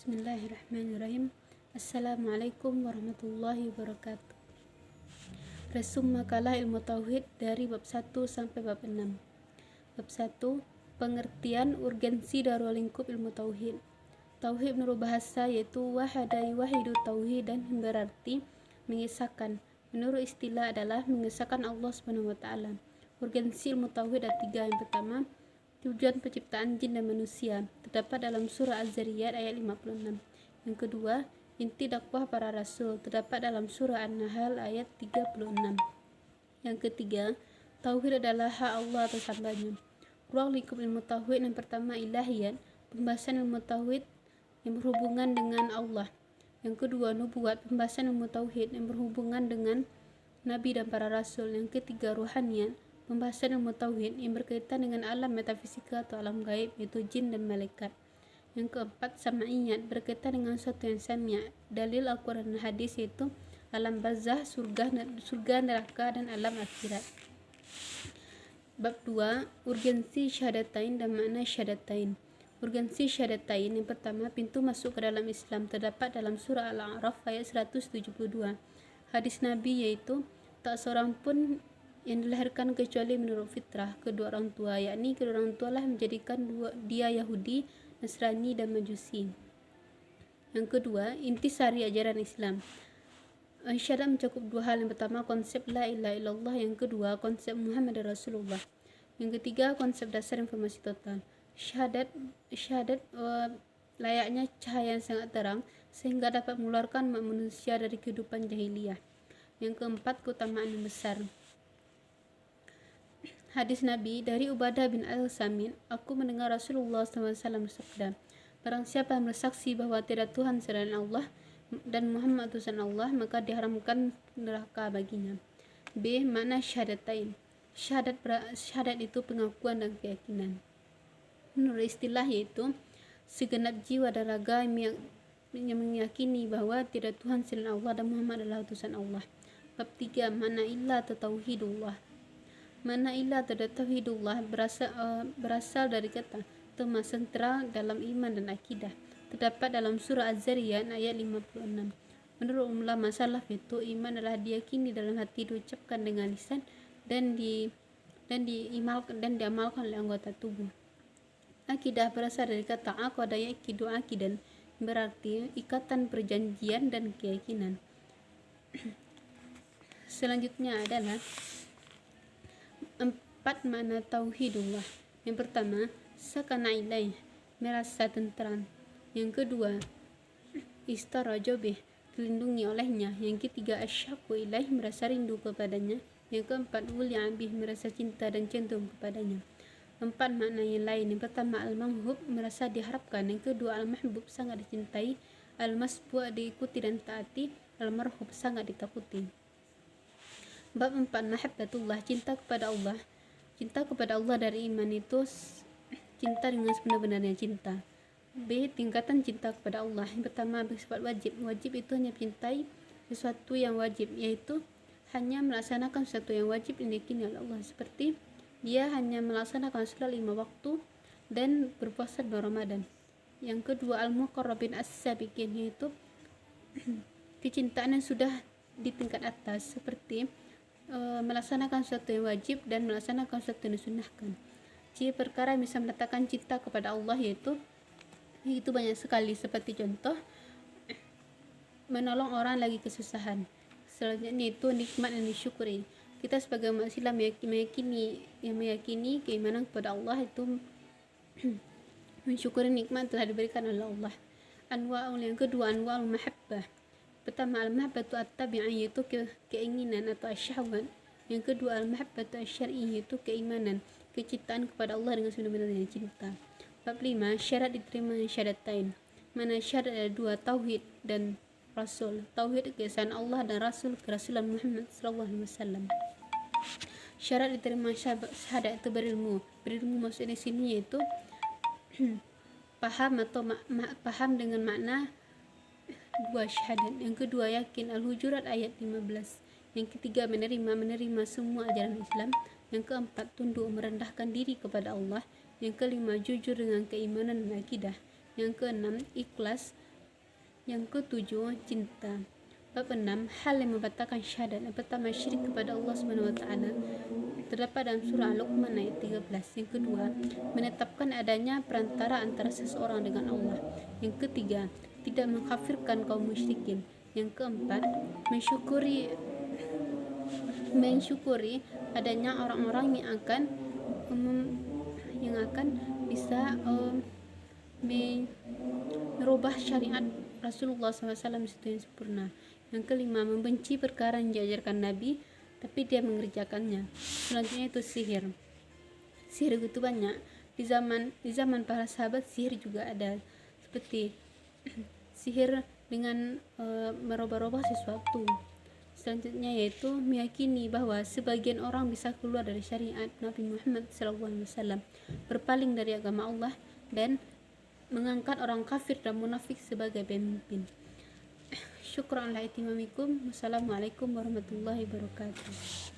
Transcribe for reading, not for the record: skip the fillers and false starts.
Bismillahirrahmanirrahim. Assalamualaikum warahmatullahi wabarakatuh. Resum makalah ilmu tauhid dari bab 1 sampai bab 6. Bab 1, pengertian urgensi dan lingkup ilmu tauhid. Tauhid menurut bahasa yaitu wahadai wahidu tauhid dan berarti mengisahkan. Menurut istilah adalah mengisahkan Allah Subhanahu wa taala. Urgensi ilmu tauhid ada 3. Yang pertama, tujuan penciptaan jin dan manusia, terdapat dalam surah Az-Zariyat ayat 56. Yang kedua, inti dakwah para rasul, terdapat dalam surah An-Nahl ayat 36. Yang ketiga, tauhid adalah hak Allah atas hambanya. Ruang lingkup ilmu tauhid yang pertama ilahiyat, pembahasan ilmu tauhid yang berhubungan dengan Allah. Yang kedua, nubuat, pembahasan ilmu tauhid yang berhubungan dengan nabi dan para rasul. Yang ketiga, ruhaniyat, pembahasan ilmu tauhid yang berkaitan dengan alam metafisika atau alam gaib, yaitu jin dan malaikat. Yang keempat, sama'iyat, berkaitan dengan sesuatu yang sami', dalil Al-Quran dan hadis, yaitu alam barzah, surga, neraka, dan alam akhirat. Bab 2, urgensi syahadatain dan makna syahadatain. Urgensi syahadatain yang pertama, pintu masuk ke dalam Islam, terdapat dalam surah Al-A'raf ayat 172. Hadis Nabi yaitu tak seorang pun yang dilahirkan kecuali menurut fitrah kedua orang tua, yakni kedua orang tua lah menjadikan dia Yahudi, Nasrani dan Majusi. Yang kedua, intisari ajaran Islam. Syahadat mencakup 2 hal. Yang pertama, konsep la ilaha illallah. Yang kedua, konsep Muhammad Rasulullah. Yang ketiga, konsep dasar informasi total. Syahadat layaknya cahaya yang sangat terang sehingga dapat mengeluarkan manusia dari kehidupan jahiliyah. Yang keempat, keutamaan yang besar. Hadis Nabi dari Ubadah bin Al-Samit, aku mendengar Rasulullah SAW bersabda, barang siapa yang bersaksi bahwa tidak Tuhan selain Allah dan Muhammad utusan Allah, maka diharamkan neraka baginya. B. Makna syahadatain. Syahadat itu pengakuan dan keyakinan. Menurut istilah yaitu segenap jiwa dan raga yang meyakini bahwa tidak Tuhan selain Allah dan Muhammad adalah utusan Allah. Bab 3, makna ilah atau tauhidullah. Makna ilah atau tauhidullah berasal dari kata tema sentral dalam iman dan akidah, terdapat dalam surah Az-Zariyat ayat 56. Menurut ulama salaf itu iman adalah diyakini dalam hati, diucapkan dengan lisan dan diamalkan oleh anggota tubuh. Akidah berasal dari kata aqada yaqidu aqidan, berarti ikatan perjanjian dan keyakinan. Selanjutnya adalah 4 makna tauhidullah. Yang pertama, sakana ilaih, merasa tentram. Yang kedua, istarajobih, dilindungi olehnya. Yang ketiga, asyaqu ilaih, merasa rindu kepadanya. Yang keempat, wuli'abih, merasa cinta dan cenderung kepadanya. 4 makna yang lain. Yang pertama, al-manhub, merasa diharapkan. Yang kedua, al-mahbub, sangat dicintai. Al-masbu', diikuti dan taati. Al-marhub, sangat ditakuti. Bab 4, mahabbatullah, cinta kepada Allah. Cinta kepada Allah dari iman itu cinta dengan sebenar-benarnya cinta. B. Tingkatan cinta kepada Allah. Yang pertama, bersifat wajib. Wajib itu hanya mencintai sesuatu yang wajib, yaitu hanya melaksanakan sesuatu yang wajib yang diyakini oleh Allah, seperti dia hanya melaksanakan salat 5 waktu dan berpuasa di Ramadan. Yang kedua, al-muqarrabin as-sabiqin, yaitu kecintaan yang sudah di tingkat atas, seperti melaksanakan sesuatu yang wajib dan melaksanakan sesuatu yang disunahkan. Ciri perkara yang bisa mendatangkan cinta kepada Allah yaitu banyak sekali, seperti contoh menolong orang lagi kesusahan. Selanjutnya itu nikmat yang disyukuri. Kita sebagai umat Islam meyakini keimanan kepada Allah itu mensyukuri nikmat telah diberikan oleh Allah. Anwa'ul, yang kedua, anwa'ul mahabbah. Pertama, al-mahabbatu at-tabi'ah, yaitu keinginan atau syahwat. Yang kedua, al-mahabbatu asy-syar'i, yaitu keimanan, kecintaan kepada Allah dengan sebenar-benarnya cinta. Bab 5, syarat diterima syahadatain. Mana syarat ada 2, tauhid dan rasul. Tauhid, keesaan Allah, dan rasul, kerasulan Muhammad SAW. Syarat diterima syahadat itu berilmu. Berilmu maksudnya di sini yaitu paham atau paham dengan makna 2 syahadat. Yang kedua, yakin. Al-Hujurat ayat 15. Yang ketiga, menerima semua ajaran Islam. Yang keempat, tunduk, merendahkan diri kepada Allah. Yang kelima, jujur dengan keimanan dan akidah. Yang keenam, ikhlas, Yang ketujuh, cinta. Bab 6, hal yang membatalkan syahadat. Yang pertama, syirik kepada Allah Subhanahu wa taala. Terdapat dalam surah Al-Luqman ayat 13. Yang kedua, menetapkan adanya perantara antara seseorang dengan Allah. Yang ketiga, tidak mengkafirkan kaum musyrikin. Yang keempat, mensyukuri adanya orang-orang yang akan bisa merubah syariat Rasulullah SAW yang sempurna. Yang kelima, membenci perkara yang diajarkan Nabi tapi dia mengerjakannya. Selanjutnya itu sihir. Sihir itu banyak. Di zaman para sahabat sihir juga ada, seperti sihir dengan merubah-rubah sesuatu. Selanjutnya yaitu meyakini bahwa sebagian orang bisa keluar dari syariat Nabi Muhammad SAW, berpaling dari agama Allah, dan mengangkat orang kafir dan munafik sebagai pemimpin. Syukran ala itimamikum. Wassalamualaikum warahmatullahi wabarakatuh.